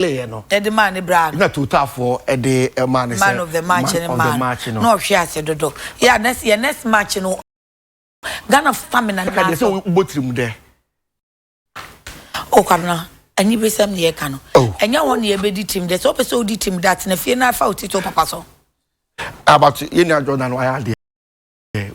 no. The man brag. Na total for the man of the match and man. No share said do. Yeah, next match no. Ghana famine and they say botrim there. Oh kana. Ani be sem ne ka no. Enya won ye be di team there. So person di team that na fie na fa otito papa so. About you na Jordan why are there.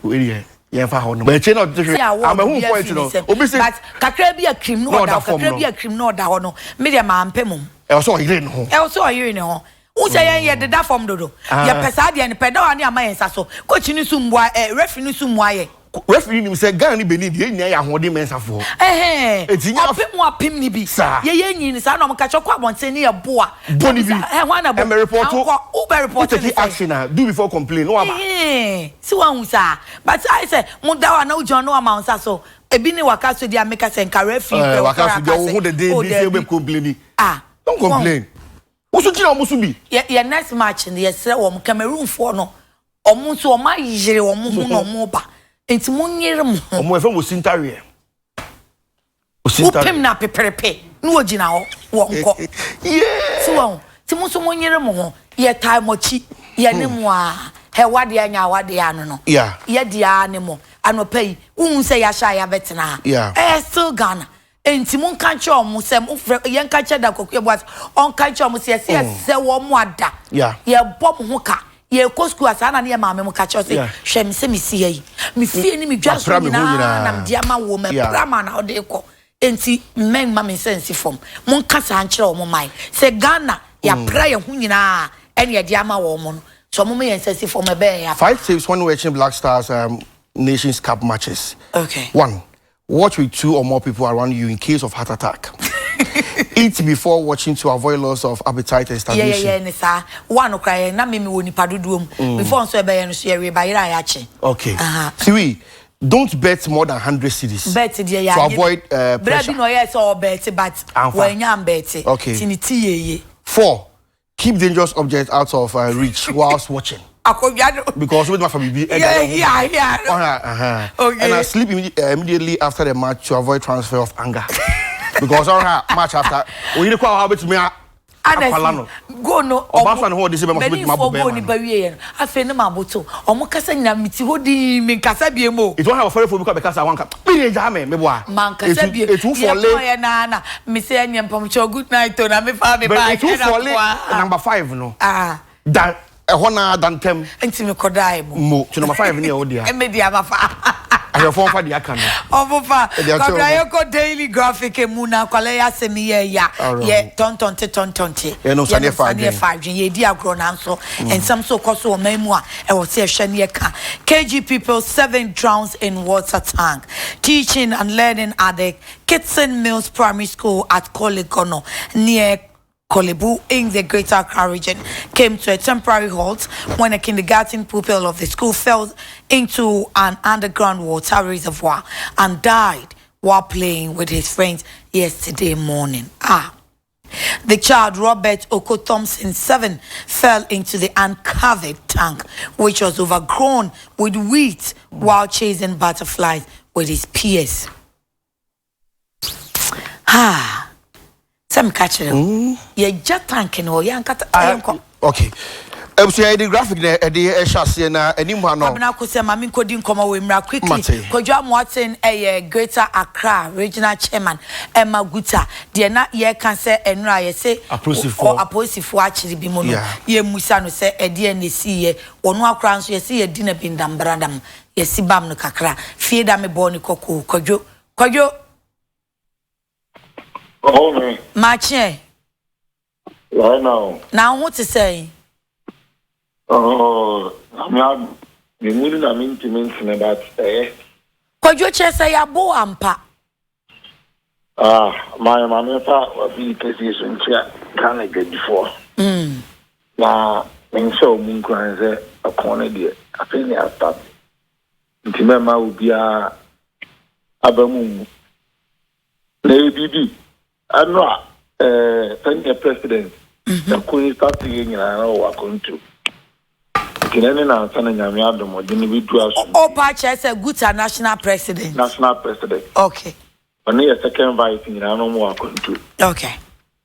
We yeah fa ho no. But chain not I'm a home point no. Obi say but kakra bi a cream no da kakra bi a cream no da ho no. Me de ma ampem. E so yire no. E so yire ne ho. Who say ye de da form dodo. Ye pesa de ne peda wa ne ama yensa so. Coach ni sumboa referee ni sumboa ye. Referee ni say Ghana ni Benin ye nya ya hode mensa fo. Apim ni bi. Ye nyin sa na mo ka chokwa bonte ni ye boa. Boni bi. Wana bo. Report. Uber report. Take action do before complain. No aba. Si wan sa. But I say mo da wa na ujo no ama unsa so. Ebi ni waka so dia make say nka referee. Waka so dia wo de dey bi say we complain. Don't complain. Oso kira omo so bi. Ye next match ni ye sre wo Cameroon fo no. Omo so o ma yire omo hu no omo ba. Enti munyere mo. Omo efe mo sintare. Upem na peperepe. No ogina ho wo nko. Yeah. So ti mo so munyere mo ho. Ye time mochi. Ye ne mo a. He wade anya wade anu no. Yeah. Ye dia ne mo. Anopai. Unu se ya sha ya betena. Yeah. Still Ghana. Enti mon kan che omo se mo ye kan che da kokwe boat. On kan che omo se se wo mo ada. Yeah. Ye bom ho ka. Ye ko school asana na ye maame mo ka che say hwem se me sie yi. Me fie ni me dwa so na na dia ma wo me prama na ode ko. Enti men ma me sense form. Mon kasa ankyere omo mai. Se Ghana ya pra ye hu nyina ene ye dia ma wo mo no. So mo me sense form e be ya. 5 tips when watching Black Stars Nations Cup matches. Okay. 1. Watch with 2 or more people around you in case of heart attack. Eat before watching to avoid loss of appetite and starvation. Yeah, nisa. One cry na me woni paduduom. Before so be no so ye ba ira ya che. Okay. 3. Don't bet more than 100 cedis. Bet there ya. To avoid pressure. Bread no yes or bet but when you am bet. Okay. Tiniti ye. 4. Keep dangerous objects out of reach whilst watching. Because with my family, yeah. Okay. And I sleep immediately after the match to avoid transfer of anger. Because match after, we need to call to me. Go no. Obasan ho de se be mo be ma bo ni bawie afi ne ma boto omo kasa nya miti hodi mi kasa bie mo it won have for because be kasa wan ka be ja me boa man kasa bie it for le na me say anya pam cho good night to na me fa be ba it for le number 5 no that ehona dantem enti me kodai mo to number 5 ne e odia e me dia ma fa ayo fon fa dia kan ofofa kodai daily graphic emuna kwale ya semi ya ye tontonte ye no sane fa ye di agro na so and some so koso o memu a e wo se hwe ne ka KG people 7 drowns in water tank teaching and learning at the Kitson Mills Primary School at Kolekono near Kolebu in the Greater Accra region came to a temporary halt when a kindergarten pupil of the school fell into an underground water reservoir and died while playing with his friends yesterday morning. The child, Robert Oko Thompson, 7, fell into the uncovered tank, which was overgrown with weeds while chasing butterflies with his peers. Some catch them. Ye jet tank no yan kata okay. So the graphic there the chassis na animu no. Abna ko se mami nkodi nkoma we mra quickly. Kodwa Martin Greater Accra regional chairman Emma Guta de na ye kan se enra ye se aposifo akiri bi mu no. Ye musa no se de na si ye onu akra nso ye se ye di na bindam brandam ye si bam no kakra. Fie da me bo ni kokko kodwo Oh, Martin. Right now. Now what to say? Oh, I'm moving a mention about Could you just say a bow ampa? My mamma was the position can't get before. Now, when so moon cries a corner dear, I think I start. Timema will be a Abamoon. Lady I'm not a president. The Queen started in I know what going to. Oh, Patch a good national president. National president. Okay. Only a second vice in I know what going to. Okay.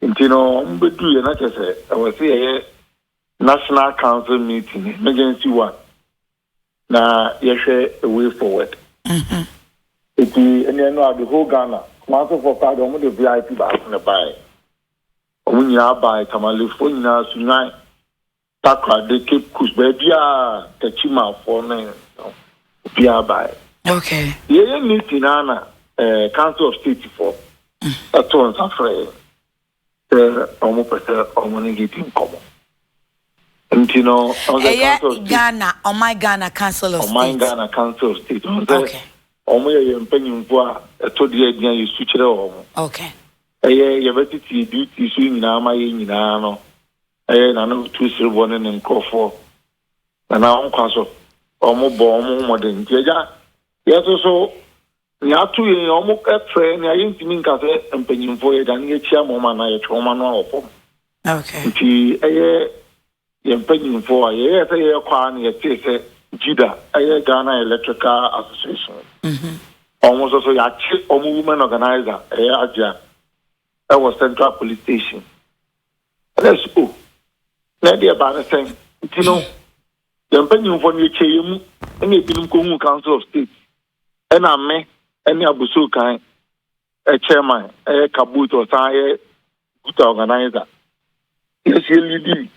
nti no mbedu ye na kese I was say National Council meeting emergency one na yehwe a way forward iti ene no the whole Ghana council for card omo the VIP back na buy omo nya buy tamale fo nya sunyan takwa de Cape Coast baby a techima for na bia buy okay ye meeting na Council of State for that one afre omo pese omo ni gitin komo you know, on the Council of Ghana, on my Ghana Council of State. On my Ghana Council of State. Okay. On my penny for a told you again, you switch it over. Okay. You better see duty swing now, my in no. I know 2 silver and call for. And now on Council, or more bomb, more than Jaja. Yes, also, you have to almost a train, I ain't mean Cafe and penny for it, and get your woman, I trauma no. Okay. Yempanyim for ye say kwa na ye say Jida Ghana Electrical Association almost also ya chi women organizer aja was Central Police Station let's go na dey about saying you know yempanyim for ye cheyemu na ebinum ko hu Council of State na me any abuso kan chairman kabut or say good organizer yes you lead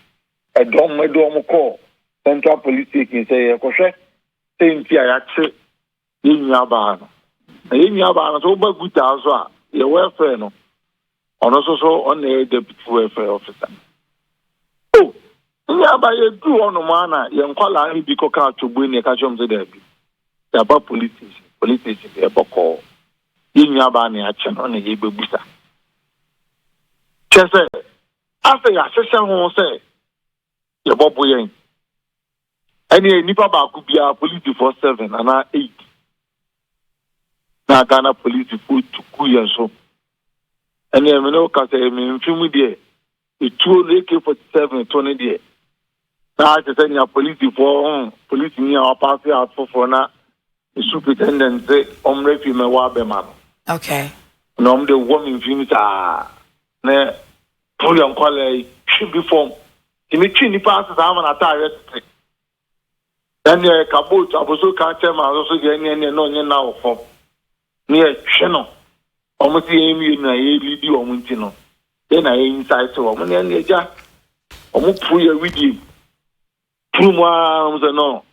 a dom call Central Police Station say koshe say ntia ya che yinya ba no so ba guta so a ye welfare no ono so on the deputy welfare officer oh nya ba ye du ono ma na ye nkwala an bi ko ka togbu ni ka chom se da bi ya ba police station e boko yinya ba na ya che no na ye bebusa chese after ya sese ho say ye bobo yen any nipa ba ku bia police 47 and 8 na Ghana police put to ku yen so any me no ka say me mfimu de etuo AK47 20 de na I say nya police for police ni a pass out for na the superintendent say omrefi me wa be ma okay no the woman mfimu ta na pull on call should be form Imichi ni passes am na tire. Then ye kabut abuso kan tell ma so ge ni no nye na ofo. Ni e hwe no. Omo ti emi na ye lidi omo nti no. Then na ye inside so omo ni e ja. Omo pu ye widi. Pu mo am so no.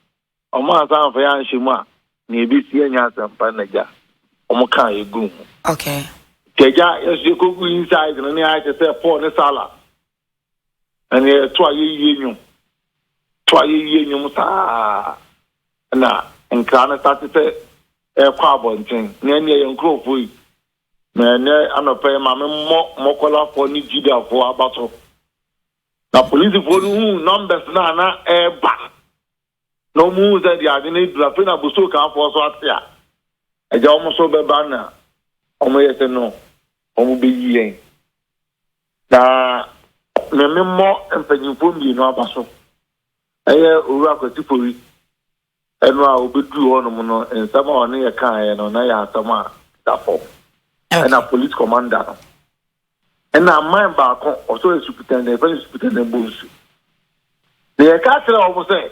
Omo asan fa ya nhyimu a na e bi si anya asampa na ja. Omo kan ye gu. Okay. Teja yes go go inside no ni I say pour ni sala. And twa ye nyum sa na nkana start say kwa bonten na ne ye nkrofo yi na ne anope ma me mokola for ni Jida for abato na police for who numbers na ba no mu za dia de ne dura fe na buso kan for so atia eja omo so be ba na omo ye se no omo be yi yen na me mo empanyimfo mi no abaso oru akwatipori eno a obedu ho no mo no ensama one ye kan no na ya asama dafo na police commander no na man ba ko also superintendent bonsu the castle of say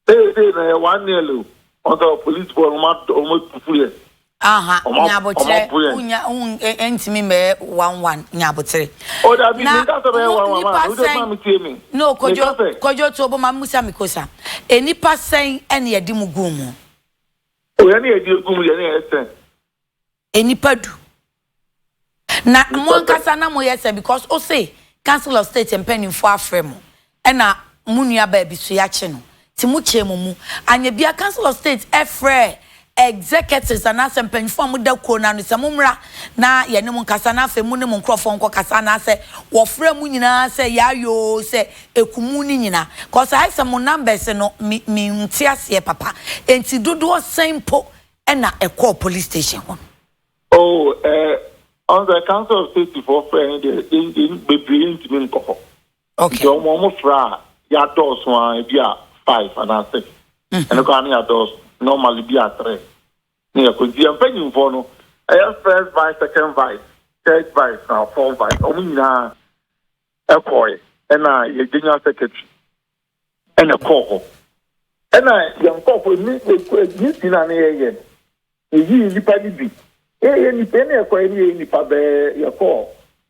na one yellow on the police for almost full nyabotre unya entimi me 11 nyabotre o da bi nka so be 11 do ma mtie mi no kojo to bo ma musa mikosa enipa sen ene yedi mugumu o ya ne yedi mugumu ya ne esen enipa du na mo nkasa na mo yese because o say Council of State empeni for afremo ena munua ba bi so ya che no ti mu chemu mu anya bia Council of State efre executives and as and form da ko na no samumra na ye ne mun kasa na afa mu ne mun krofo nko kasa na se wo fra mu nyina se ya yo se ekumu ni nyina cause I some numbers no mi ntiase papa enti dodo sempo na e call police station ho on the Council of State for friend in bebree ntimi nko okay so mo fra ya dos one bia 5 and 6 and ko ani ya dos normally be at 3. Near could be a penny for no. First vice, second vice, third vice na fourth vice omu nyina ekoi na ye general secretary na call na yan call for me na ye yi nipa ni bi ni pe na ekoi ni nipa be ye call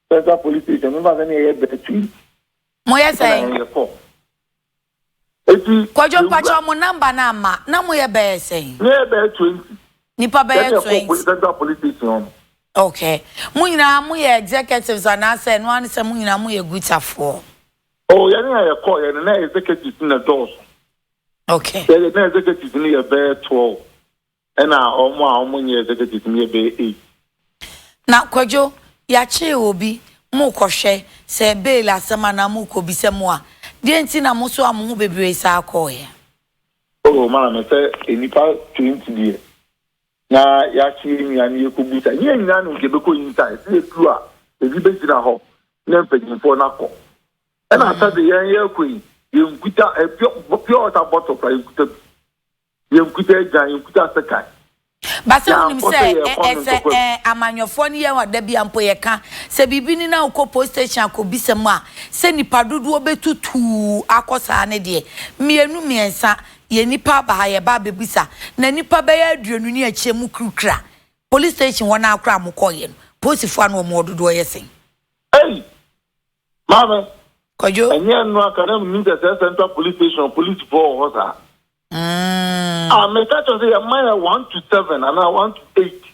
central police station no ba na ye be tu mo ye say kwajo mpacho mo number na ma na mo ye be say ne be 20 nipa be 20 central police station. Okay. Munyina mu ye executives and I say no one say munyina mu ye gutafo. Oh, ya na call ya na executives na doors. Okay. Ya na executives ni ya be 12. And na omo nye executives ni be 8. Na kwajo ya che obi mu kohwe se bail asema na mu ko bise mu a. Die nti na mu so amu bebre sa call ya. Oh, man, me say enipa 20 die. Na ya chi nyane yekubuta nye nyina no gebeko inside se etu a ebi be jira ho na mpanyimfo na ko e na asa de yan yekui yenkuta pure water bottle pra yenkuta jan yenkuta sekai base unim se amanyofo ni ye wada bia mpo ye ka se bibi ni na uko post station akobisem a se nipa dodo betutu akosa ne de mienu miensa ye nipa ba ye ba bebisa na nipa ba ya aduonu ni achiemu krukra police station wona akra mokoye no posifo anu mo dodo ye sen hey mama kojo enye no akara mi the central police station police for hosa me catch say ya mine 1 to 7 and 1 to 8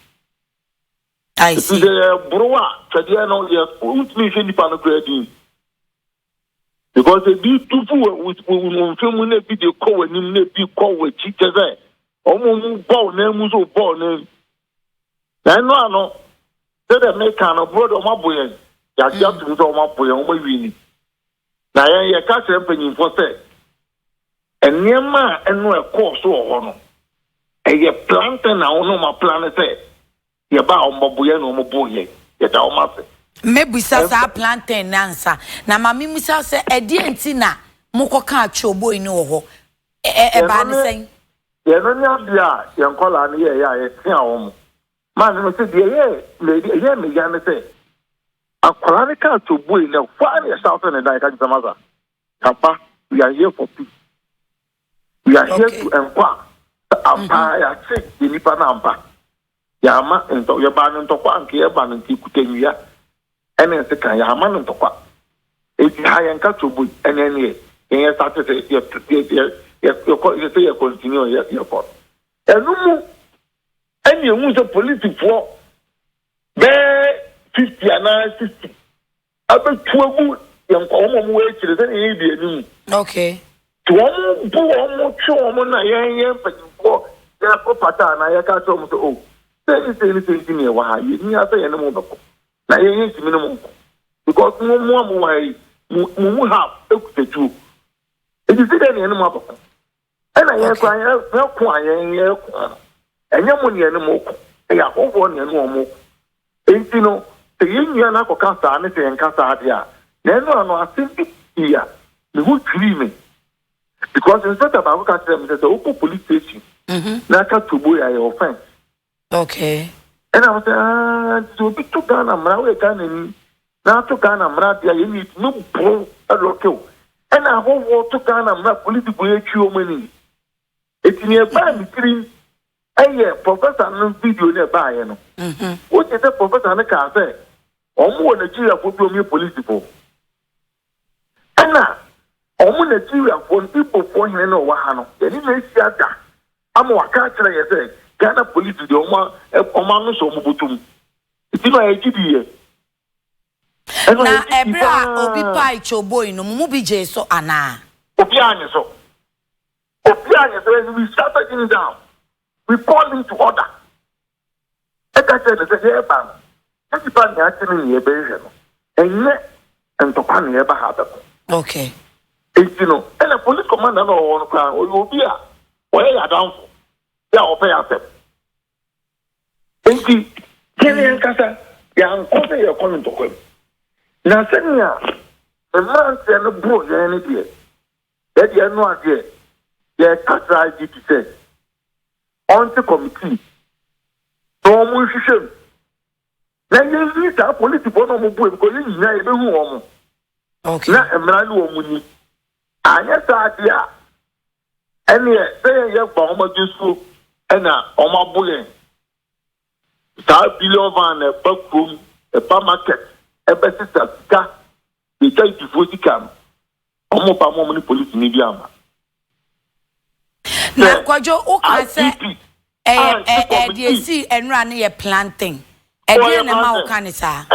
I see the broa twadia no ye ultimi she nipa no grading because they be too with film na be dey call when him na be call with teachers eh omo ball na mu so ball na no say the make an brother omo boyen ya just to so omo boyen omo wini na ye catch them penyin for say enema eno e course so no e plantain na ono ma plan say ye ba omo boyen no omo boyen ye da omo say mebusa sa plantain nansa na mami musa se edi enti na mokoka achobo ini wo ho ba ne sen ye no nya bia ye nkola ne ye ya ye tia wo man no se die ye me ya ne se akola ne ka achobo ini fa ne south ne dai ka jamaza papa we are here for peace we are here to enquire ampa ya che ni pa na ampa ya ma ento ye ba ne ntokwa nke ye ba ne kutenwia ene se kan ya ama no ntokwa eti ha yan ka tobu ene ne yen start se ye continue ye ko enu mu ene emu se politifo be 50 ana 60 abetuagu yan ko mo mu e kire se ne bi enu okay to mo bu mo cho mo na yen pajifo ya ko pata na ya ka to mo so o se ni wa ha ye ni asa ye ne mo beko na ye ntimi no mo because mo wai mo have ekutetu e di sida ne mo abako e na ye kwa ye ko ayen ko enye mo ne ne mo ko e ya obo ne no mo enti no te ye nua na ko kasa ne te nkasa ade a na no ano asimpi ya me hu tiri me because instead of avoka tell me say o police station na ka tubo ya your offense okay. And I was so big to Ghana, Mrawe Ghana, now to Ghana, Mradia, you need no bro, a local. And I won't walk to Ghana, Mra political money. It's nearby the green. Professor, no video nearby, you know. What is the professor on the car say? Omo Nigeria for police people. And now, Omo Nigeria for people for him no wahano. Then he may see that. I'm a catcher, you say. Ghana police the oma no so mubutum iti no agidi na ebra obi pai choboy no mu bi je so ana obi anye so we started him down we called him to order e ka say the say ban e pa ni atini ni e be hwe no enye entokwa ni e ba ha be okay iti no and the police commander no won kwa obi a oye ya down ya ope ya se enti kene nkasa ya nkose ya kono ntokwa na senya emanse no bro ya ne die ya die no ade ya kasa IGP say on the committee no mu hwehwem na yezi ta police for no mo bu because yin na e be hu omo okay na emra ni omo ni anya sa dia ene say ye gba omo jesu ena omo bulen ta billion van e bakrum e pa market e be sister ka e kai tifoti kam omo pa mo ni police ni dia ma na kwajo o ka say the see enra na ye planting e dey na ma o kan sa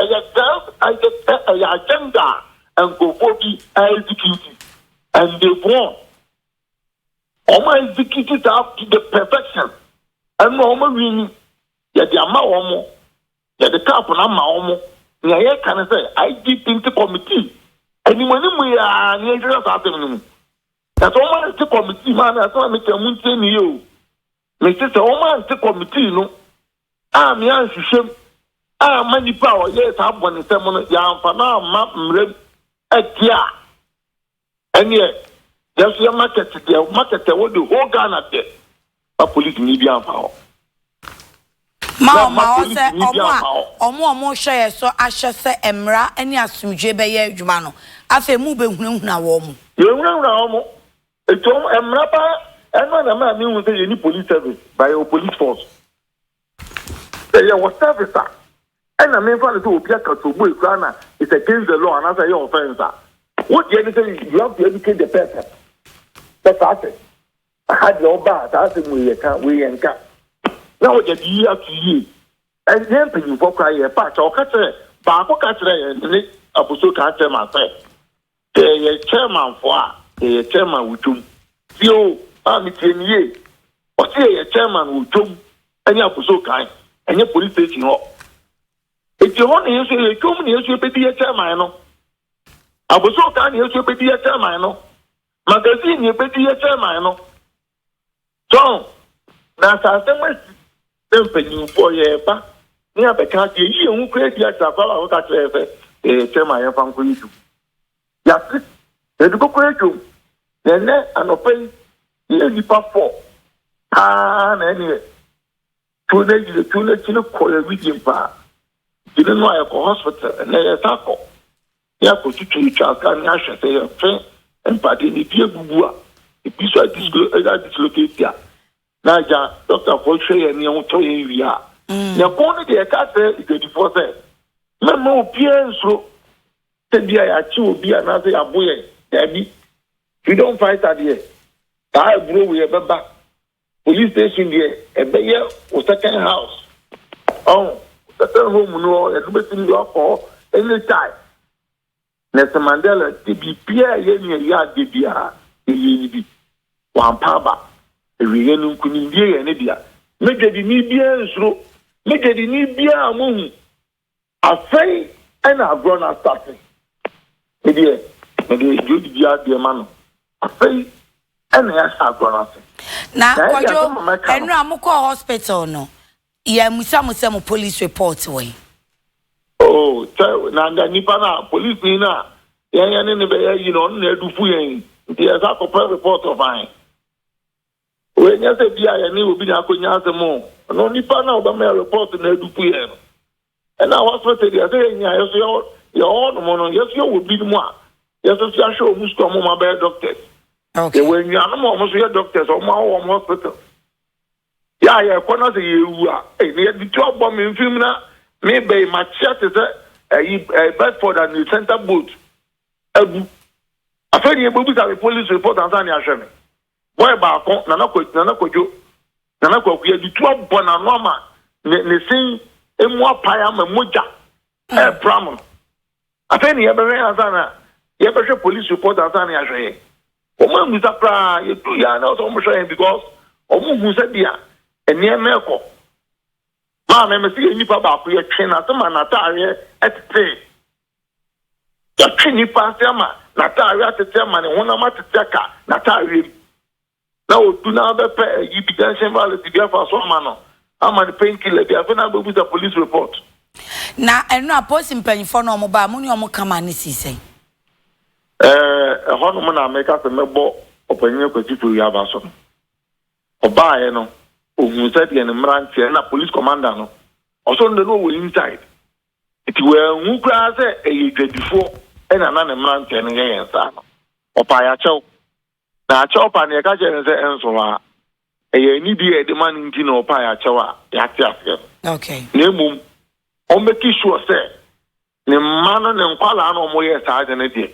I agenda and go for the executive and they won almost executed up to the perfection and no more winning ya the ama ya the cap na ma omo na ye kan say IGP committee anyone mu ya na ejira sa atem that's all the committee man that's why me tell muntie ni yo me say all the committee no me an hwehwem many power yes have one sem no ya amfa na ma mrem etia ene just your market what the whole Ghana there a police ni bi amfa ho ma o say omo hwe so ahye se emra ene asumdwe be ye adwuma no afa mu be hunahuna wo mu ye hunahuna wo mu etom emra ba eno na ma mi hu say any police service by your police force there was service and I mean, for the two people to boy, it's against the law, and I say your offense. What you say, you have to educate the person. That's it. I had your bad, I said, we ain't got. Now, what you have to you. And then, you for cry a patch or catch it, Papa catch it, and I was so catch myself. The chairman for the chairman with you. You, I'm 10 years. Or say a chairman with you, and you have so kind, and your police station. If you want to say, come here, you pay the chairman. I was so kind, you pay the chairman. Magazine, you pay the chairman. So, that's a same for your back. Near the country, you who create the Safala, the chairman from Queen. Yes, the go then and open the past 4. Anyway, 2 days, 2 days, call a weekend part. You don't know I go hospital and they attack. Ya ko tutu chaka ni ahwe say fe empade ni bia bubua e bi so dislocate ya na ja doctor for share ni on to yen wi a ya ko ni de ka say 24 say memo opia nso te bia ya chi obi a na say aboye ya bi you don't fight at here ta bro we beba police station there e be ye o second house certain home no everything you for any time Nelson Mandela the bia ye ni ya de bia ye bi wan pa ba e wi yenu kuni bia ye ne bia megedi ni bia nsuro megedi ni bia amu afai ana agro starting e bia jodi bia de ma no afai ana ya agro na kwajo enu amukọ hospital no ya musa police report we oh na nipa na police ni na ya ne be ya yi no na edufu yen nti ya sa ko report of mine we nya se bia ya ni obi na akonya asemo no nipa na oba me report na edufu yen and now hospital ya say nya yo no mo no yo wo bi mu a yo so ya show mu sto mo ma be doctors okay we nya no mo so ya doctors o ma wo hospital ya kona se yewu a ne di to bom mfim na me be ma chat say Bedford and the center boat abu afeni e bobu sa police report ansani ahwe me boy ba ko na kojo na kwakuya di to bom na normal ne sin emu apaya ma moja pram afeni e be ansana ye be police report ansani ahwe o ma mu sa pra ye tu ya na so mo hwe because o mu hu sa dia eni emeko ma me see nipa ba ko ye twen na sama na taare etete ya twen nipa sama na taare etete ma ne wona ma tete ka na taare na o du na be pe yi bi tension value bi afa so ma no ama the painkiller bi afa na go the police report na enu aposi mpanifo no mo ba mo ni o mo kama ni sisei hono mo na make se mebo opanyin ko tifu ya ba so oba ye no ohun said the mrantie na police commander no also no we inside Iti we hu kra se e dwadifo e na na ne mrante ne yen sa no. Opa ya chew. Na chew pa ne ka je ne se enso ha. E ni bi e de man nti no opa ya chew a ya ti afi. Okay. Na mum o make sure say ne man ne nkwala na omo ye sa de ne de.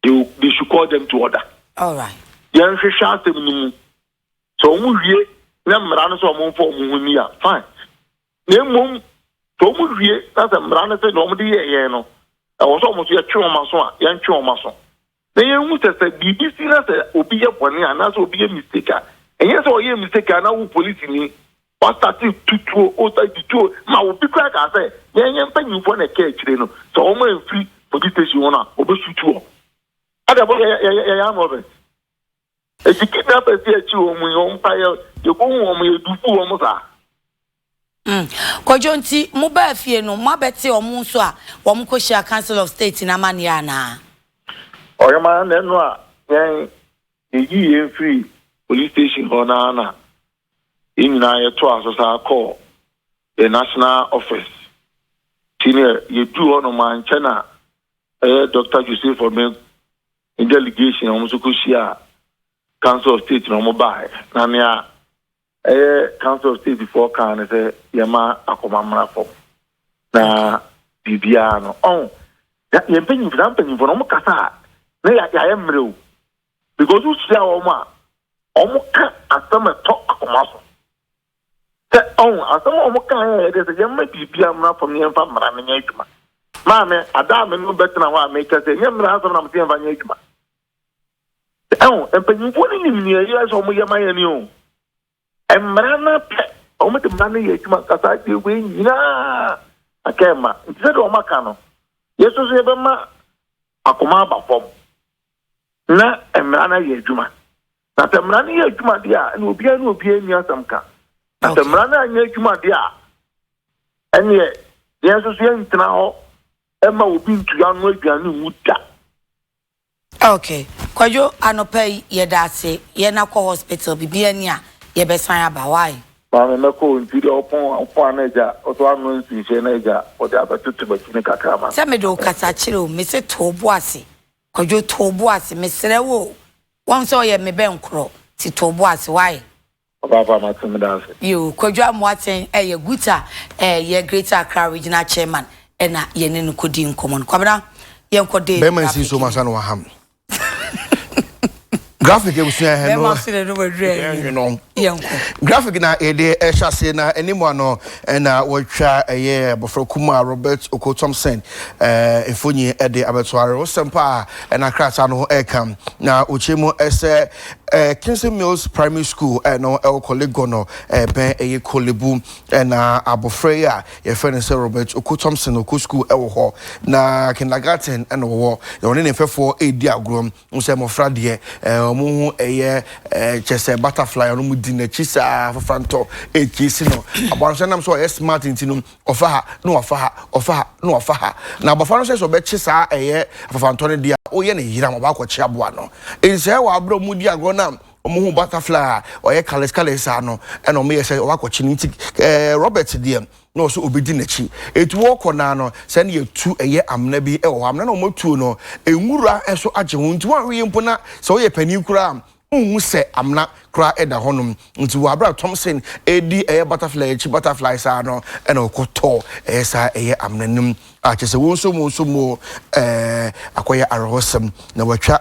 They should call them to order. All right. Yan hwehwa asem ni mu. So omo wie na mra no so omo fo omo huni a fine. Na mum so omo wie na se mra no se no omo de ye no. E wo so omo so ye twe omo so a yan twe omo so. Na ye hu se BBC na se obi ye bone a na se obi ye mistake a. Enye se o ye mistake a na wo police ni o start to o start to ma obi kwa ka se ye mpanyimfo na ka akire no. So omo en free police station na obi shoot o. Ada bo ya no be. E kidnap e ti achi omu yo mpa ye ko hu omu ye dufu omu sa. Kojo nti mo ba fie no mo abete omu so a wo mo ko share Council of State na mania na. Oyo ma na no a yen ye free police station ho na inna ye to asosa call the national office. Senior ye do ho no man chena Dr. Joseph Omen in delegation almost kushia Council of State no mobile na mea Council of State before can say yama akomamra for na bibia no on ye penyin for no kasa na ya emre because you see omo ka asama talk akomaso te on asama omo ka dey say yama bibia mra for me emfa mra na nya adwuma maame adam no betra wa make say nyamra aso na mte emfa nya adwuma. Empanyimfo ni ni ya so mo yema ya ni o. Emra na pe o mo te mra na ye tuma kasa de we nyina akema. Nti do ma ka no. Yesu so ye be ma akoma ba fom. Na emra na ye tuma. Na te mra na ye tuma dia na obi ni asam ka. Na te mra na ye tuma dia. Ene Yesu so ye ntena ho ema obi ntu ya no aduane mu da. Okay. Kwajo anopai ye dase ye na ko hospital bibia ni a ye besan aba why? Ma me ko ntiri opon anaja o to anu nsi na eja o de abatutu bakini kakra ma. Se me do kasa kire o me se tobo ase. Kwajo tobo ase me sere wo. Won so ye me ben kro ti tobo ase why? Baba ma tumi dance. You kwajo amwaten ye guta ye Greater Accra Regional Chairman na ye ne nkodi nkomon. Kwabra ye nkode. Be man si so masa no waham. Graphic you see here no graphic na ede ehwase na enimo no na wotwa bofro kuma Robert Oko Thompson efonyi ede abetware osempa na krasa no ekam na ochemu ese Kingston Mills Primary School no el collego no ben kolebu na abofre ya ye friend say Robert Oko Thompson Oko school ewo ho na kindergarten no wo ye woni ne fefo edi agrom nse mofra de mu chese butterfly no mu di na chisa fafanto ekisi no abanso nam so smart ntinu ofa ha no ofa ha na abafano so be chisa fafanto ne dia oye ne yira mo ba ko chi aboa no ense wa abro mu di agro na omo butterfly oye kales ano eno me yese wa ko chi nti Robert dia no so obedi nachi etu woko na no se na yetu amna bi ewo amna na o motu no enwura eso age ho nti wa we mpo na se o ye pani kura unhu se amna kura eda honum nti wa bra Thompson edi butterfly chi butterfly sa no ena okoto sa amna nim achese wonso mo akoya arhosem na watwa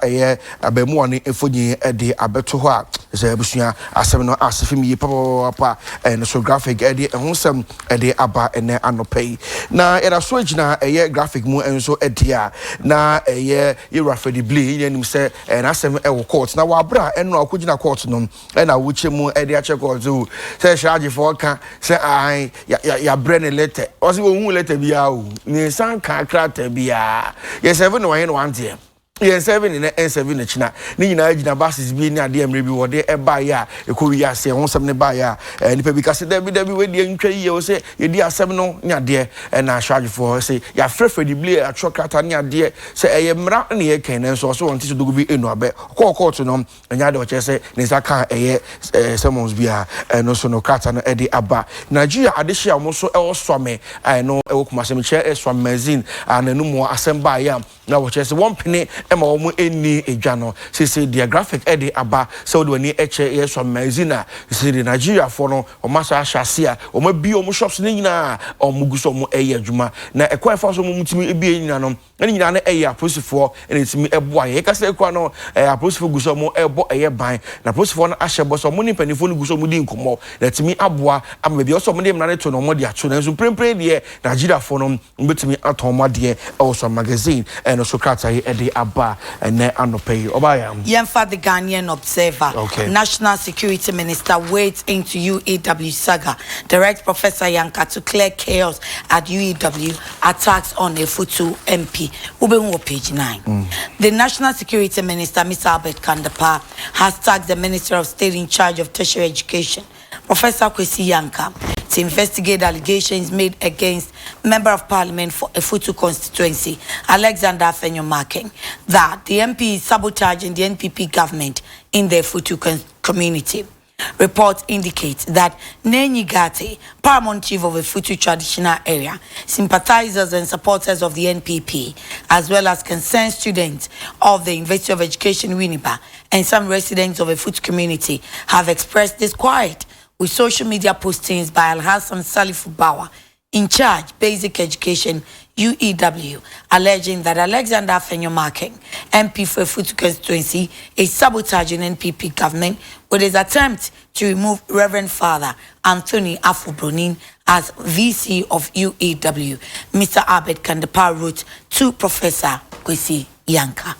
abemu one efonyi ede abeto ho a se abusua asem no asefim yi papa no so graphic ede ehosem ede aba ene anopai na era so agina graphic mu enso ede a na ye Rafedi Blee yenim se na asem wo court na wa bra eno akogina court no na wuche mu ede ache court zo se charge for ka se ai ya brene letter o se wo hu letter bia o ni san ka krata bia yes even no one there yen 7 in N7 na china ni nyina gina basis bi ni ade amre bi wo de eba ya ekowi ase ho sem ne ba ya nipa bi kase da bi we de ntwa yi o se ye di asem no ni ade na charge for say ya frefre di bli atrokata ni ade se eye mra na ye kan na so won ti so dogu bi enu abe court no nya de o che se ni saka eye sermons bia no so no kata no e di aba Nigeria ade hia mo so e o swame no e wo kuma sem che e swam magazine ananu mo asem ba ya na wo che se one penny ema omo eni edwa no say the graphic e dey aba so do ni eche yes from magazine say the Nigeria for no omo so ahase a omo bi omo shops ni nyina omo guso omo eye adwuma na ekwa fa so omo mutimi ebi nyina no na nyina na eye aposifo ene timi eboa ye ka say ekwa no aposifo guso omo ebo eye ban na aposifo no ahye bo so omo ni panifo no guso omo di nkomo na timi aboa ama bi so omo dem na ne to no omo di acho na so prempre de Nigeria for no mbetimi aton mo de also magazine and so kata e dey aba and anopay obaya Yemfa the Ghanaian Observer. Okay. National Security Minister wades into UEW saga. Direct Professor Yanka to clear chaos at UEW. Attacks on a Futu MP. Ubenwo page 9. The National Security Minister, Mr. Albert Kandapar, has tasked the Minister of State in charge of tertiary education, Professor Kwesi Yanka, to investigate allegations made against Member of Parliament for a Futu constituency, Alexander Afenyo-Marking, that the MP is sabotaging the NPP government in the Futu community. Reports indicate that Nenyi Gate, paramount chief of a Futu traditional area, sympathizers and supporters of the NPP, as well as concerned students of the University of Education Winneba and some residents of a Futu community have expressed disquiet with social media postings by Al-Hassan Salifu Bawa, in charge basic education UEW, alleging that Alexander Afenyo-Marking, MP for Futu constituency, is sabotaging NPP government with his attempt to remove Reverend Father Anthony Afubronin as VC of UEW. Mr. Albert Kandapar wrote to Professor Kwesi Yanka.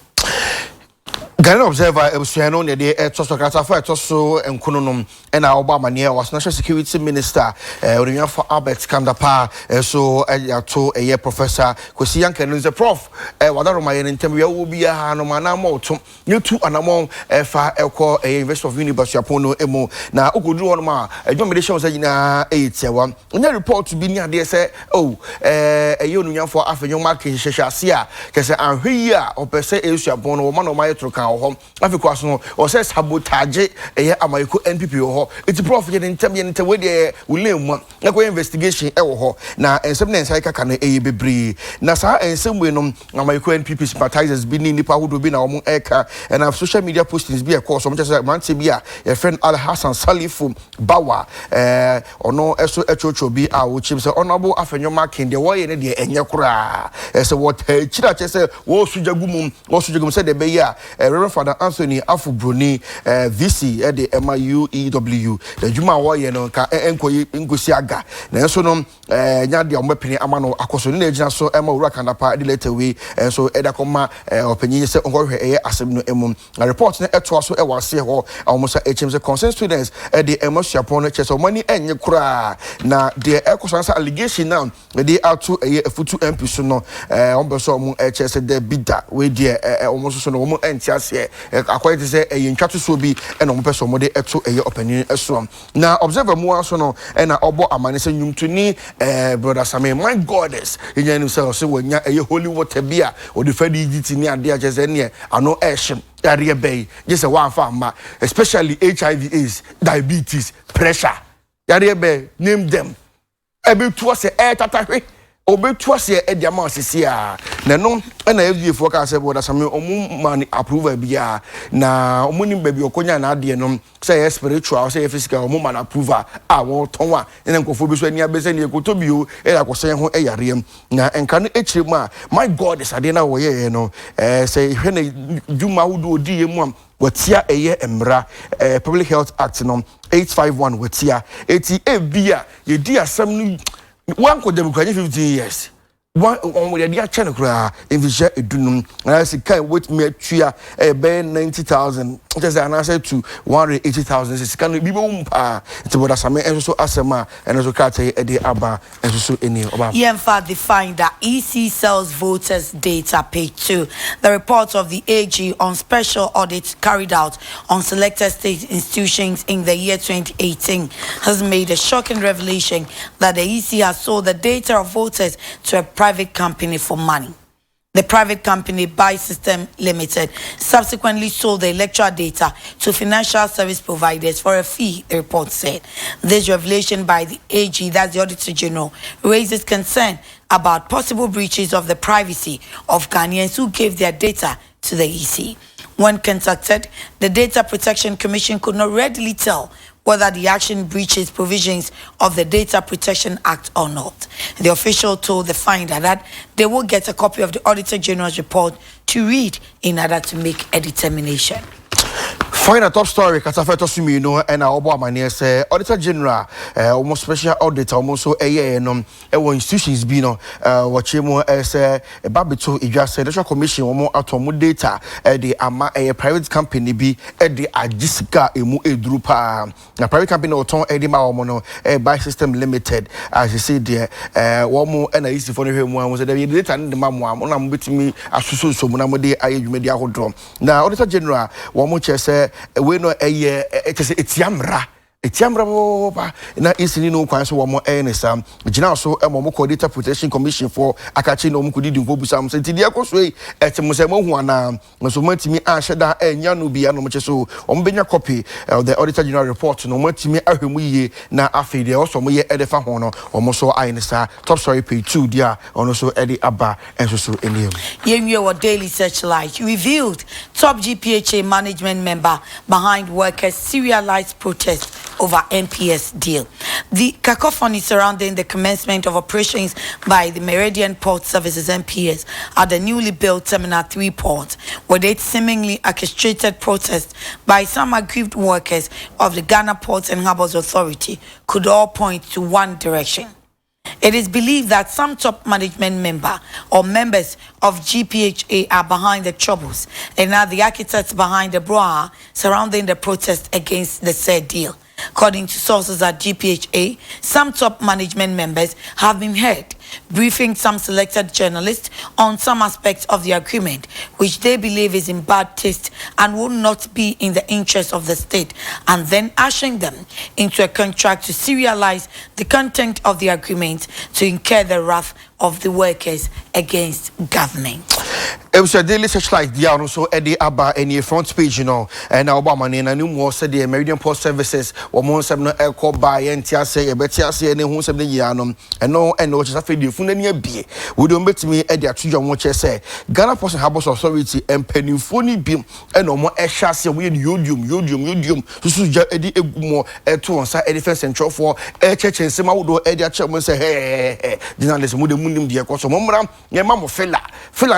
Ghanaian Observer ebusuano ne de etoso kata fa etoso enkunonom na Obama ne was National Security Minister Onyia for Albert Kandapar so ato eye Professor Kwesi Yanka no the prof wadaro maye ntem we wo bia ha no mana moto netu anamon fa ekọ University of University apono emu na ogoduru hono ma adwomede hye won nyina eyitiewa nya report bi ni ade se eye Onyia for Afenyo-Marking hyehyase a kese anhwe a opese esu apono wo ma no ma yetroka ho afiko so o say sabotage eye amayeko NPP ho iti prof ye ntem ye ntem we de ulemu na ko investigation e wo ho na ensem na ensai kaka na eye bebre na sa ensem we no amayeko NPP sympathizers bi ni nipa hodo bi na omo eka na social media postings bi e course omo say man te bi a your friend Al-Hassan Salifu Bawa ono eso echocho bi a wo chim say honorable Afenyo-Marking de wo ye ne de enye kura say what chira che say wo sujagum say de be ya Reverend Father Anthony Afubronin VC the MUEW the Juma Warrior no ka enkosi aga na so no nya de ombepene amano akoso ne agina so Emma Ura Kandapar the later way so edakoma opanyin se ongohwe asem no emum na report na eto so e wase ho almost HM say concerned students the emasuapon no che so mani enye kura na the ekoso answer allegation now they are to Futu MP so no ombeso omo che say the bidda we there almost so no omo entiase akwai say yentwato so bi e no mpeso mo de eto opinion eso na observer mu aso no e na obo amane se nyumtuni brother Same my goddess enya ni se wonya holy water bia o de fadi giti ni ade a chese ne ano ehim area bay just one farm especially HIV AIDS diabetes pressure area bay name them ebe to say tatahwe obetu ase ediama sisi a na no na FDF for ka say brother Same omu man approval bia na omu nim baby okonya na ade no say spiritual say physical omu man approval a wo ton a na nkofo bi so ani abese ne ekotobio e yakose ho eyarem na enka no echiremu a my god is ade na wo ye no say hwe na dwuma wudu odi yemu am watia eye emra Public Health Act no 851 watia eti ebia ye di asam no one could dem 15 years one on we dey channel kra envisage edunum na say kai wait me atua be 90,000 just an answer to 180,000 is can be umpa to what asame and so asema and also kate ede aba and so any oba. Yenfa defined that EC sells voters data page 2. The report of the AG on special audit carried out on selected state institutions in the year 2018 has made a shocking revelation that the EC has sold the data of voters to a private company for money. The private company Buy System Limited subsequently sold the electoral data to financial service providers for a fee, the report said. This revelation by the AG, that's the Auditor General, raises concern about possible breaches of the privacy of Ghanaians who gave their data to the EC. When contacted, the Data Protection Commission could not readily tell whether the action breaches provisions of the Data Protection Act or not. The official told the finder that they will get a copy of the Auditor General's report to read in order to make a determination. Final top story Katafeto Sumino and our Obama say Auditor General almost special auditor almost so institutions bino wachemo as a babito ijase National Commission omo atomo data the ama a private company be the Ajisika emu edrupa na private company oton ma omo no Buy System Limited as you see there womo na easy for no mu say the data no ma mo na mo betimi asusu so mo na mo de ayedwuma de ahodro na Auditor General womo chese we no etiamra ba na isini no kwan so wo mo enesa gina so mo ko Data Protection Commission for akachi no mo ko didi mpo busa mo se tidi akoso e etimo se mo hu ana so matimi ahweda enya no bia no mo cheso o mo benya copy of the Auditor General report no matimi ahwemu yiye na afede o so mo ye edefa ho no o mo so ainesa top story page 2 dia ono so edi aba enso so eniem Yenwe wa Daily Searchlight revealed top GPHA management member behind workers' serialized protest over NPS deal. The cacophony surrounding the commencement of operations by the Meridian Port Services NPS at the newly built Terminal 3 port, with its seemingly orchestrated protest by some aggrieved workers of the Ghana Ports and Harbours Authority, could all point to one direction. It is believed that some top management member or members of GPHA are behind the troubles and are the architects behind the brouhaha surrounding the protest against the said deal. According to sources at GPHA, some top management members have been heard briefing some selected journalists on some aspects of the agreement, which they believe is in bad taste and will not be in the interest of the state, and then ushering them into a contract to serialize the content of the agreement to incur the wrath of the workers against government. It was a Daily Searchlight dia no so edi aba any front page you know and Obama na new more said the Meridian Port Services or mo nsem no ekọ ba ye ntia se e betia se ne hu nsem ne yia no eno just afi de fun na bie we don betimi edi atudwa mo che se Ghana Ports and Harbours Authority empanifo ni bim eno mo ehwa se we yodium susu ja edi egumo eto onsa edi defense central for cheche nsem awodo edi ache mo se he journalist mo de munim de ekoso mo mra ye ma mo fela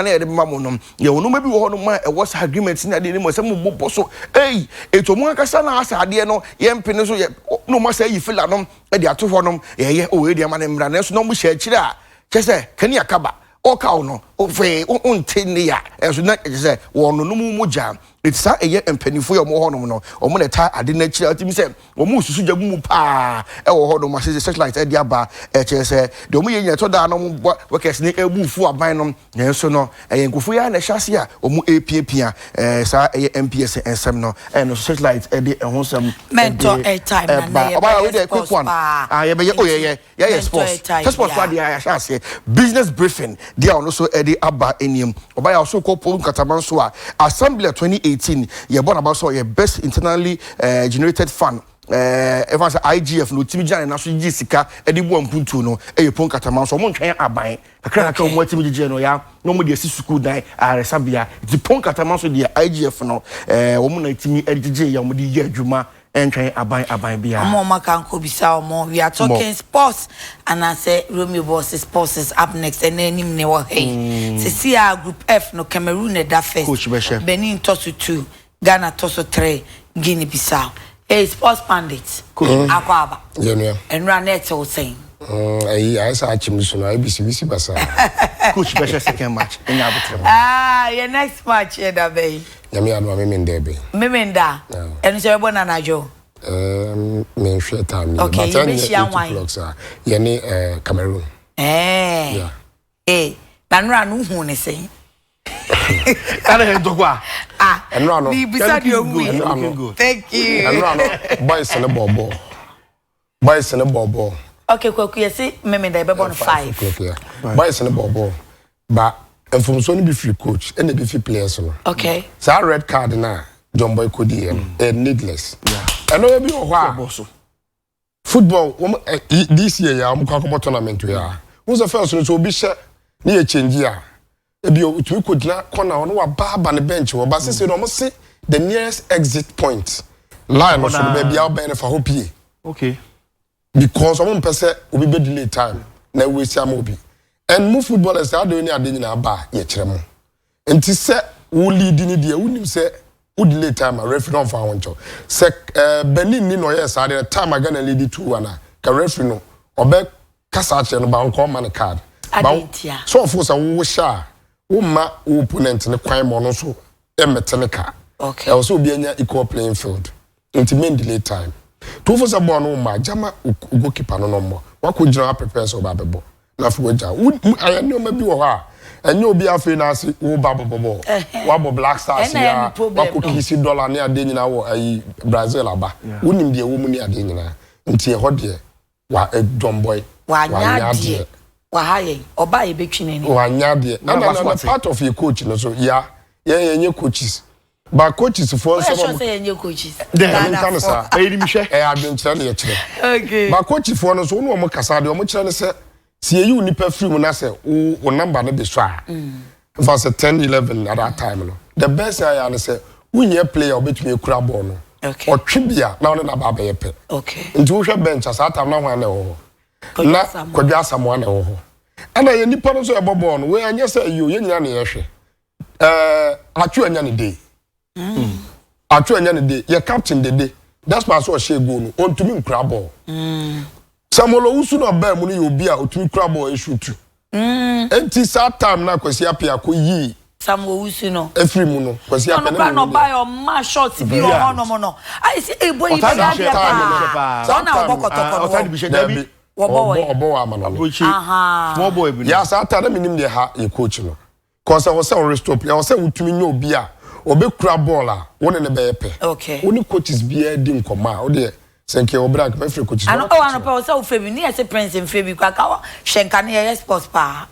na edi ma mo ye wono ma bi wo no ma e was agreement na de ni mo se mo bobo so eto mo akasa na asa ade no ye mpene so ye no ma say yi fela no e de ato ho no ye o e de ma ne mra na so no mo hye akire a kese kani akaba o ka no o fe o ntini ya e so na kese wo no no mu jam it's a ye empanifo ye mo ho no o mo na ta ade na akire atimi se o mo susu jagu mu pa e wo ho no ma say Searchlight e de aba e kese de o mo ye nya to da no mo workers ni ebufu aban no na so no e nkofo ya na hyase a o mo epiepia sa e MPS ensem no e no Searchlight e de ho sem mentor airtime na ye we dey quick one ye be ye sports for the hyase business briefing dia ono so e de aba eniem oba ya so ko po nkataman so a assembly 2018 ye born about so ye best internally generated fund everyone say IGF no timi jane na so gi sika e de bo ampuntu no e ye pon kataman so mo ntwen aban kakra ka mo timi gije no ya no mo de si school dan aresabia di pon kataman so de IGF no wo mo na timi gije ya mo de ye adwuma entwen aban bia Mama can bisa omo we are talking sports and I say Romeo Boss sports is up next and then him ne wo hey see group F no Cameroon da first Benin toss 2 Ghana toss 3 Guinea Bissau sports pandits akwaba and run it all saying I saw Chimson IBC basa coach special second match in your next match da bay Yami adwa Memendebe. Memenda. And so born na jo. Me share time. Okay, you be share wine. Yeni Cameroon. Yeah. Nanra no hu ne sei. Ana hendokwa. Enra no. Be beside your win. Thank you. Enra no. Boys in the bobo. Boys in the bobo. Okay, Kwaku, you see, Memenda be born 5. Boys in the bobo. But and from so be free coach and be free players. Okay. So red card na John Boy Kodi needless. Yeah. And no be o football this year ya am kwa tournament ya. Who's the first so be share na change ya. E bi o tumi kodina corner on wa ba ne bench wo ba say no mo say the nearest exit point. Line no so be bia o for hope. Okay. Because some person will be delay time na we see am obi. And move footballers are doing ade nyina ba ye kire mo. Enti se wo lead ni de wonim se wo delay time referee don fa woncho. Se Benin ni no yes at the time I gonna lead 2-1 ka referee no obe kasa kire no ba nko man card. Ba so of course wo sha wo ma opponent ne kwan mo no so emeteneka. Okay. Also obi anya equal playing field. Enti main delay time. Two for some no ma jama goalkeeper no mo. Wa ko jira prepare so ba bebo. Na fu ja I know maybe wo ha enyo obi afi na ase wo ba bobo wa bo Black Stars ya wa ko kisi dollar ne ade nyina wo ayi Brazil aba wonim de wo mu ne ade nyina nti e ho de wa John Boy wa nya de wa ha ye oba ye betwine ni wa nya de na part of your coach no so ya ye coaches but coaches for some of say ye coaches dem kan sa e di mi hwe e adwenkyere na ye kire okay but coaches for no so no mo kasa de mo kire ne se see you nipa free mu na say o number no be so a for say 10-11 at that time no the best I am say unye player obetumi ekura ball no okay o twibia na na ba be yepe okay nti wo hwe bench as atam na ho na ho na kodwa samoa na ho ana ye nipa no so e ball no we anye say you ye nyina na ye hwe atu anya ne dey atu anya ne dey ye captain dey that's why so share goal no ontumi nkura ball Samuel Owusu no ba mu no obi a otumi kura ball e shoot enti that time na kwasi apia ko yi Samuel Owusu no every mu no kwasi apia no no buy your ma shot bi o no I see e boy bi da pa so na obokotoko obo wa manalo small boy bi ya sa ata na minim de ha e coach no cause I was say restop ya was say utumi nya obi a obe kura ball a woni ne be yepe okay woni coaches bi di nkoma o de senke obrak me free coaches ano o ano pa so febi ni ese prince febi kwa ka shenka ne yes sports pa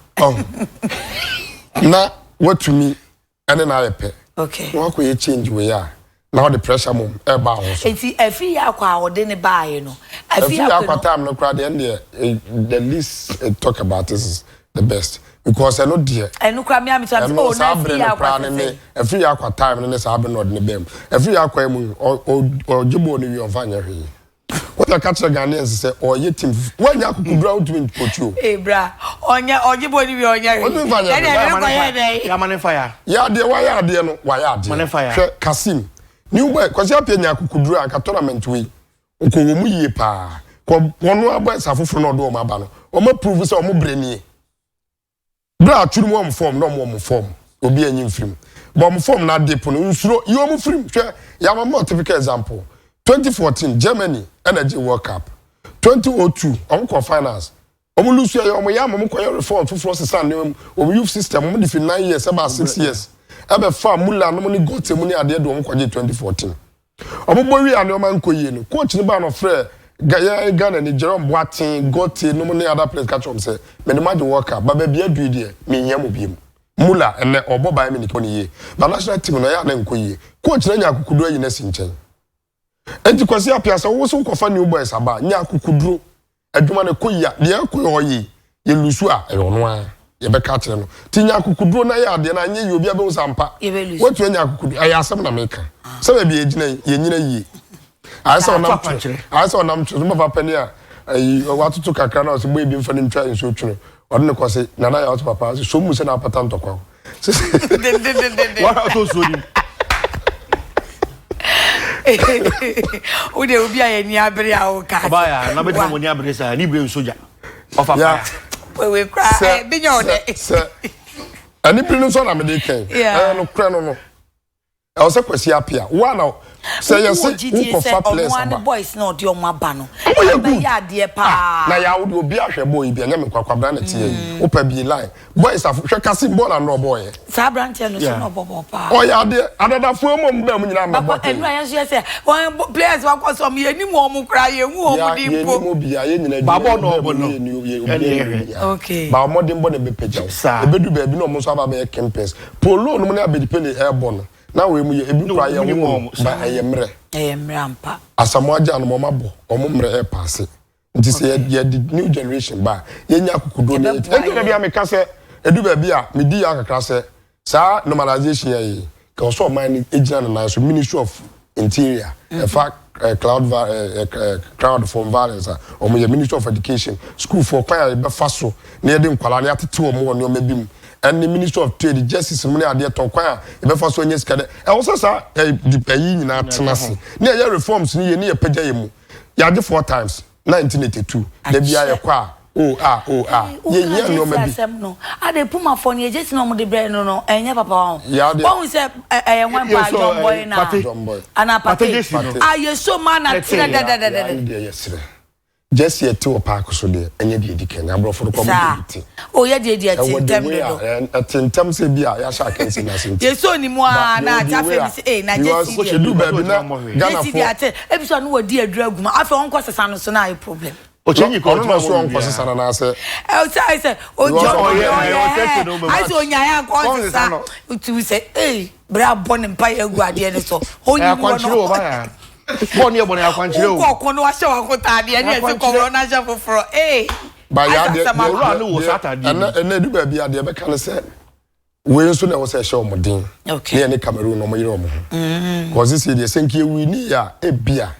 na what to me ene na yepe okay wo ko ye change we ya na the pressure mom e ba ho so enti afi ya kwa ode ne baaye no afi ya kwa time no crowd and the least talk about this is the best because I know dear enu kwa mi am so oh na afi ya kwa ne afi ya kwa time ne sa be no de ne bem afi ya kwa mu o jibo no wi on fanya hwe what I catch the Ghanaians say or ye team when ya kukudura utumi coach you eh bra onya ojibo ni wi onya hwe ya man fire ya de wa ya de no wa ya de man fire hwe Kasim new boy kwasi apia nya kukudura aka tournament we ko wo mu yie pa ko wono aba safofo no do o ma ba no o ma prove say o mo breni bra turu mo form no mo form obi anyi mfrim but mo form na deep no nsuro yo mo frim hwe ya ma typical example 2014 Germany Energy World Cup 2002 on finals omo lose ya omo ya mo koy reform for system omo youth system omo defin 9 years about 6 years ebe fa mula no ni got mu ni ade do omo kwaje 2014 omo bowi ane omo nkoyi no coach ni ba no frɛ Ghana ni Jerome Boateng got no ni other place catch am say me ma the World Cup ba ba bia du de me nya mo biem mula ene obo ba me ni ko ni ye ba national team no ya na nkoyi coach na nya akukudu ayi na si nchen enti kwasi apiasa wo so kofa new boys aba nya akukuduro adwuma ne koyia de akoyi ye lusu a e ono a ye be ka kire no ti nya akukuduro na ya de na nya ye obi abe usampa wotu nya akukuduro aya asem na meka se ba bi ejina ye nyina yi asa onam tru mo papa ni a watutu kakra na so boy bi mfa ni ntwa nso twere ode ne kwase na na ya watu papa so mu se na pata ntokwa wa to so ni o de obi aye ni abere a o ka ba ya na be mo ni abere sa ni bre soja ofa fa we cry bi nyo de ani pri no so na me de ken no kra no I was a question appear. One now. Say yes, who confirm place about boys no di omo aba no. Ya de pa. Na ya wo obi ahwe boy bi anya me kwakwabra na tie. Wo pa bi line. Boys afhwe kasi ball and no boy. Sa branch no so no bobo pa. Oh ya de adada fo mo mba mu nyina me boy. Enu ayan so say one players wa kwa so me ani mo mu kra ye hu o mu di mpo. Ya mo bi ya ye nyina. Babo no obo no. Okay. Ba mo de mbo ne be pagya. Ebedu ba bi no mo so aba be campus. Polo no mo na abedi pele airborne. Now we ebi kura ye wo ba ayemre ampa asamoaja no mama bo mre e pass nti se ye the new generation ba ye nya kukudo ne e bia me ka se edu ba bia me di akakra se sa normalization ye ka so man ejina na so Ministry of Interior in fact crowd from violence or me Ministry of Education school for kwaya be faso na ye de nkwala na atete wo mo no mabim and the Ministry of Trade Justice money ade ton kwan e be fa so nyes kade e wo sa yi nyina tenase na ye reforms ni ye ne ye pagya ye mu ya de 4 times 1982 da bia ye kwa ye no ma bi no ade puma for ne just no mo de bre no enye papa won we say e wan pa John Boy na ana pate aye so man na tira yes just yet to park so there enye de edikan abrofo ko mo de o ye de tem do atentem se bia ya sha kan se na se ye so ni mo na ta fe se na just se do ba bi na Ghana for episode no wodi adura aguma afa won ko sesa no so na ai problem o chenyi ko no so won ko sesa na se e say o jo I say onya ya ko sesa tu say bra bon mpa egu ade ne so onyi mo no Boni e boni akwanchire o. Ko no ahye wa kotade e ne se corona sha foforo ba ya de ora no wo satade na du ba bia de be kan se we nso na wo se hye omodin ne ne Cameroon no mo yire omo cause this dey senki wi ni ya e bia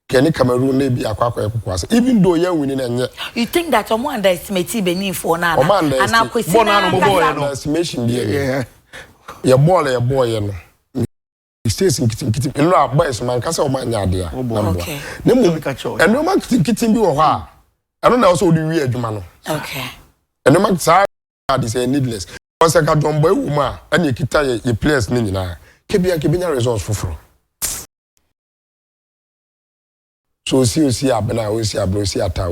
ke ne Cameroon na bia akwa kwasa even though ya win na nye you think that omo underestimate Benin for na ana kwesi na no boy no estimation bia ya boy no states kitim eno boys man kasa o man nyade a okay ne mu eno man kitim bi wo ha eno na so odi wi adwuma no okay eno man sa adi say needless o se ka John Boy wuma ene kita ye players ni nyina ke bia results foforo so si abena o si abro si ata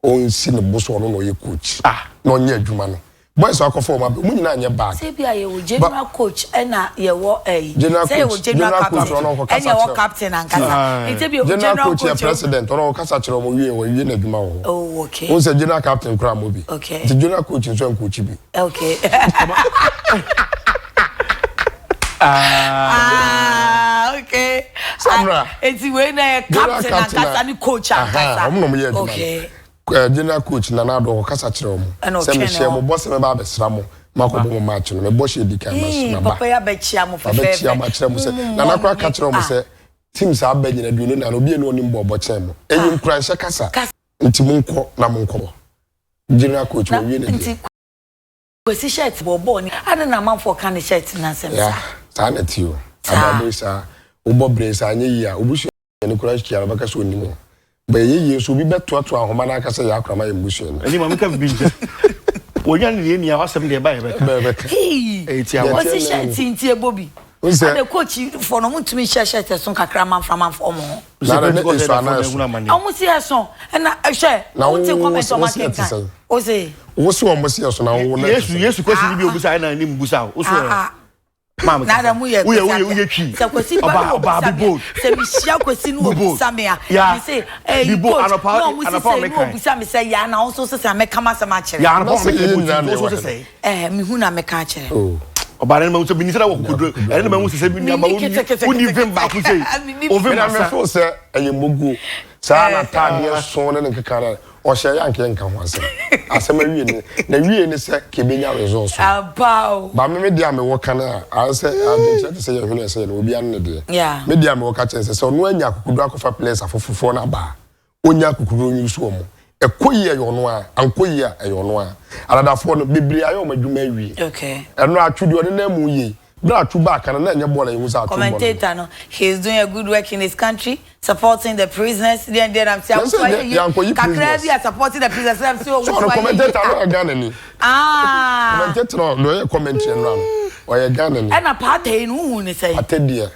o si ne boso no ye coach no nye adwuma no boys are conform mu nyina anye back say bia ye wo general coach na ye wo say wo general coach and ye wo captain and kasa it be general coach president or kasa kire mo wie na adwuma wo oh okay won say general captain kra mo bi okay the general coach nso coach bi okay okay Samra eti we na captain and kasa ni coach and kasa okay general coach na na do kasa kire mo say me share mo boss me ba besra mo makobo mo match no me boss e dika na ba papa ya be chia mo fefe ba chia ma kire mo say na na kwa ka kire mo say team sa ba nyina duno na obi eno ni mbo bo kire mo eyi nkran hye kasa nti mo nko na mo nko general coach mo wie na nti kwesi shirt bo ni ada na man for kan shirt na sem sa sa na ti o ababo sa obo brace anye yi a obusu ni kura shi araba ka so ni mo ba ye so bi beto ahoma na aka say ya akrama ye mbusu no ani ma meka bi nje onya ni ni a wasem de ba ye be tia wa si shirt nti ebobi the coach for no mutumi shirt so kakra man from mo na ne so ana amu si eso na hwe na wo te comment o market o say wo so mo si eso na wo na yesu kwesi bi obusa na ni mbusa o so mama nada mu ye twi se kwesi ba bibo se mi sia kwesi no obusa me a mi say bibo no mu say no obusa me say ya na so say me kama se ma kire ya na me so say mi hu na me ka kire oba na me so bi ni say wo kodro na me hu say bi ni aba uni vim ba ku say o vim na me fo say ayemogu sa na tade so ne nkekara o hye yanke nka ho asem awie ni na wie ni se ke benya results abao ba me dia me wo kana a se agent say ye hunu say no obi an ne de me dia me wo ka chen say no anya kukudu akofa place afofofo na ba onya kukudu onyu so mo ekoyi ayo no a ankoyi ayo no a aladafo no bibiri ayo madwuma awie okay eno atwudi one na mu yi bra to back and na nya ball you say commentator no he is doing a good work in his country supporting the prisoners then I'm saying kakra bi supporting the prisoners I'm saying so commentator no Ghana ni commentator no commentary no o Ghana ni and apartheid no hu ni say atedie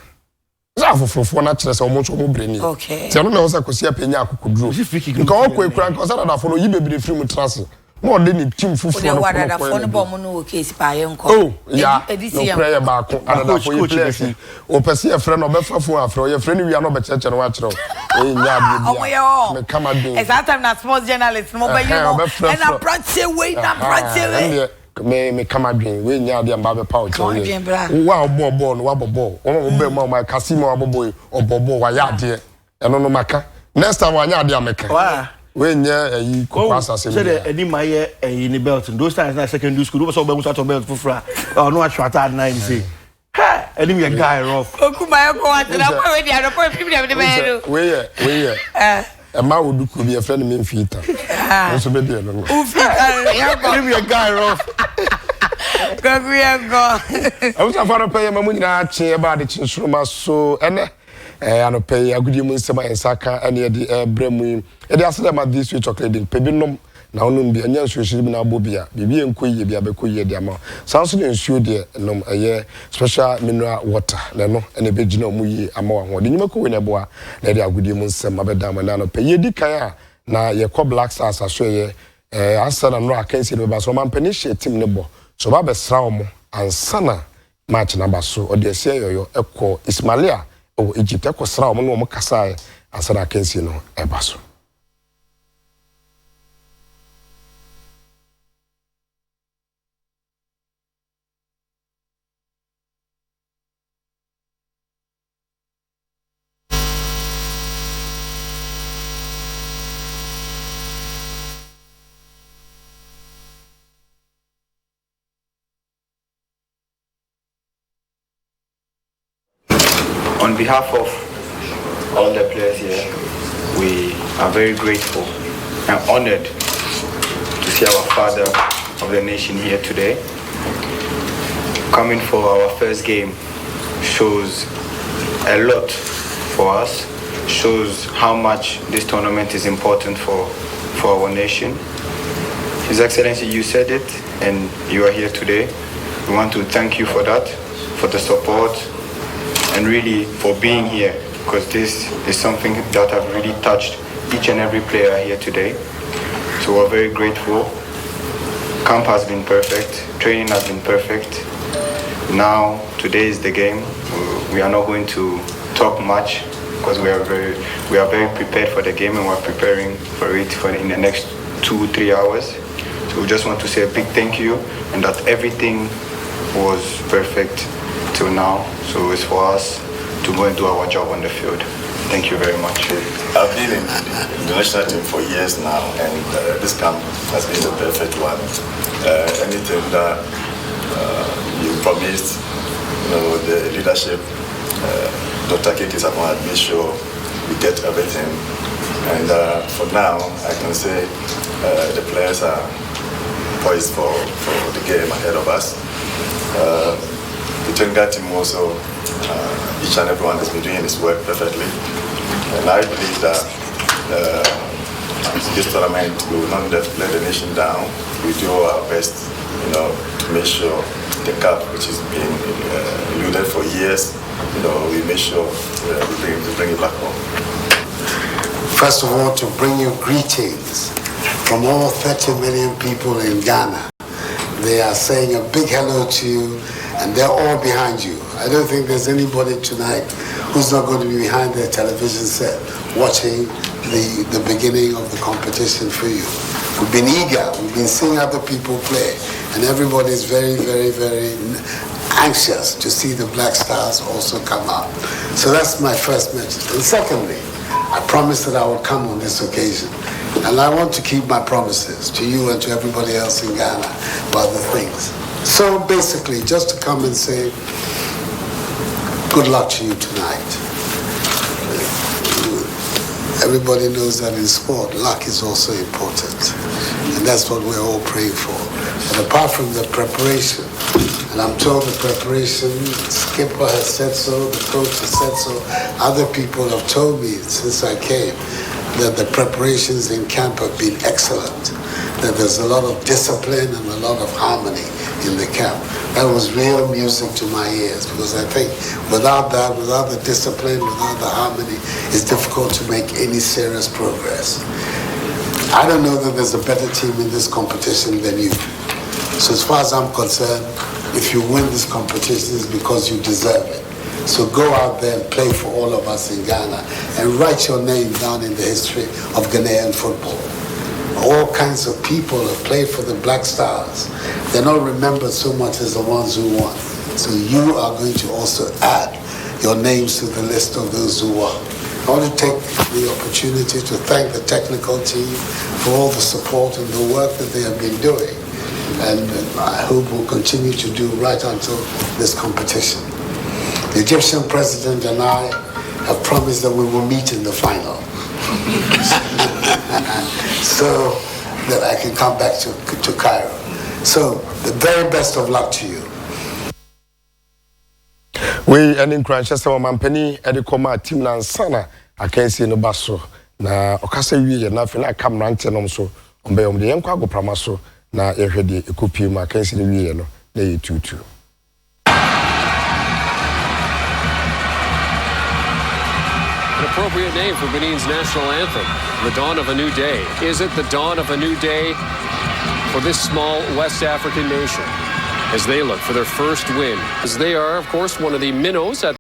za fofofo na kire say omo so mo breni okay se no na ho say kosi apenya akokuduro nka o ko ekura nka o say da fo no yi bebire free mu trance mo de ni team fufu no ko da fo no bo mo no case pa ye nko oh ya no prayer ba ko ada fo yi place o pese ye frɛ no be fa fo afrɛ ye frɛ ni wi ano be cheche no wa kyerɛ o e nya bia me kama do it's that time na sports journalist mo be you know and na practice way na practice me kama dwen we nya de amba be pa o kyerɛ wa obo no wa bobo o be ma kasimo wa bobo obobo wa ya de eno no maka next time wa nya de ameka we nya ayi kwasa se say the any my in the belt those times na secondary school so be musa to belt fufura no atwata at 9 say ha any me guy rough okuma ko want na kwa we dia no kwa film dem be we e ma wodu ko bi e friend me mfita so be dey no ufita ya go any me guy rough go I was after pay mamu nyina che ba de chinsroma so ene anope agudi mu nsema ensaka ene de bremu e de asede ma this sweet chocolate din pebinom na onum bi anya nsuohiri bi na abobia bibi enkoyie bia bekoyie de ama sanso de nsuo de nom eye special mineral water na no ene begina omu yi ama wa ho de nyima ko we na boa na de agudi mu nsema bedam na no pe ye di kan a na ye ko black stars aso ye asana no akansi be ba so man pani she team ne bo so ba be sra omo ansana match na ba so o de se yoyo ekọ Ismailia o Egypt ekọ sra omo no omo kasa asana akansi no e ba so. On behalf of all the players here, we are very grateful and honored to see our father of the nation here today. Coming for our first game shows a lot for us, shows how much this tournament is important for our nation. His Excellency, you said it, and you are here today. We want to thank you for that, for the support, and really for being here, because this is something that have really touched each and every player here today. So we're very grateful. Camp has been perfect, training has been perfect. Now today is the game. We are not going to talk much because we are very prepared for the game, and we're preparing for it in the next 2-3 hours. So we just want to say a big thank you, and that everything was perfect till now, so it's for us to go and do our job on the field. Thank you very much. I've been in the national team for years now, and this camp has been the perfect one. Anything that you promised, the leadership, Dr. Kiki Sakon had made sure we get everything. And for now, I can say the players are poised for the game ahead of us. The Tenga team also, each and everyone has been doing his work perfectly. And I believe that this tournament we will not let the nation down. We do our best, to make sure the cup, which has been eluded for years, we make sure we bring it back home. First of all, to bring you greetings from all 30 million people in Ghana. They are saying a big hello to you, and they're all behind you. I don't think there's anybody tonight who's not going to be behind their television set watching the beginning of the competition for you. We've been eager. We've been seeing other people play, and everybody's very, very, very anxious to see the Black Stars also come out. So that's my first message. And secondly, I promised that I would come on this occasion. And I want to keep my promises to you and to everybody else in Ghana about the things. So basically, just to come and say, good luck to you tonight. Everybody knows that in sport, luck is also important. And that's what we're all praying for. And apart from the preparation, And I'm told the preparation, skipper has said so, the coach has said so. Other people have told me since I came that the preparations in camp have been excellent, that there's a lot of discipline and a lot of harmony in the camp. That was real music to my ears, because I think without that, without the discipline, without the harmony, it's difficult to make any serious progress. I don't know that there's a better team in this competition than you. So as far as I'm concerned, if you win this competition, it's because you deserve it. So go out there and play for all of us in Ghana and write your name down in the history of Ghanaian football. All kinds of people have played for the Black Stars. They're not remembered so much as the ones who won. So you are going to also add your names to the list of those who won. I want to take the opportunity to thank the technical team for all the support and the work that they have been doing. And I hope we'll continue to do right until this competition. The Egyptian president and I have promised that we will meet in the final. So that I can come back to Cairo. So the very best of luck to you. We in Manchester Mampeni Edicoma team Lansana, I can see no basso. Na Okasa we enough na camera so on the Yankwago Pramaso, na Eredi Ekupi, I can see the we no, they 2-2. An appropriate name for Benin's national anthem, The Dawn of a New Day. Is it the dawn of a new day for this small West African nation as they look for their first win? As they are, of course, one of the minnows at